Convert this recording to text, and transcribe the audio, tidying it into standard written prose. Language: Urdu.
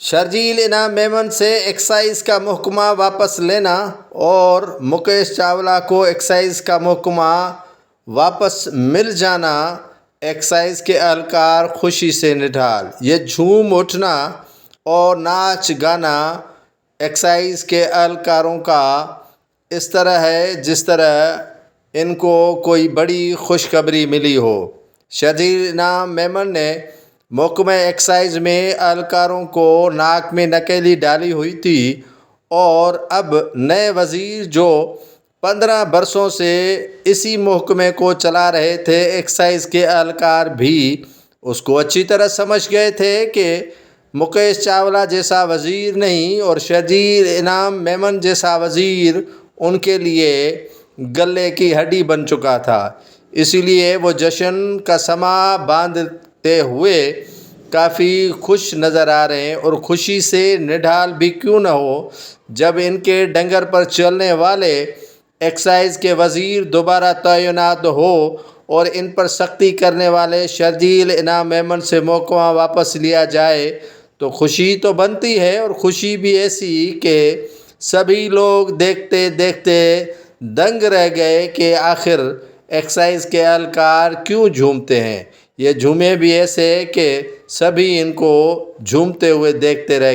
شرجیل انعام میمن سے ایکسائز کا محکمہ واپس لینا اور مکیش چاولہ کو ایکسائز کا محکمہ واپس مل جانا، ایکسائز کے اہلکار خوشی سے نڈھال۔ یہ جھوم اٹھنا اور ناچ گانا ایکسائز کے اہلکاروں کا اس طرح ہے جس طرح ان کو کوئی بڑی خوشخبری ملی ہو۔ شرجیل انعام میمن نے محکمہ ایکسائز میں اہلکاروں کو ناک میں نکیلی ڈالی ہوئی تھی اور اب نئے وزیر جو 15 برسوں سے اسی محکمے کو چلا رہے تھے، ایکسائز کے اہلکار بھی اس کو اچھی طرح سمجھ گئے تھے کہ مکیش چاولہ جیسا وزیر نہیں اور شرجیل انعام میمن جیسا وزیر ان کے لیے گلے کی ہڈی بن چکا تھا۔ اسی لیے وہ جشن کا سماں باندھتے ہوئے کافی خوش نظر آ رہے ہیں، اور خوشی سے نڈھال بھی کیوں نہ ہو جب ان کے ڈنگر پر چلنے والے ایکسائز کے وزیر دوبارہ تعینات ہو اور ان پر سختی کرنے والے شرجیل انعام میمن سے محکمہ واپس لیا جائے تو خوشی تو بنتی ہے، اور خوشی بھی ایسی کہ سبھی لوگ دیکھتے دیکھتے دنگ رہ گئے کہ آخر ایکسائز کے اہلکار کیوں جھومتے ہیں۔ یہ جھومے بھی ایسے کہ سبھی ان کو جھومتے ہوئے دیکھتے رہ گئے۔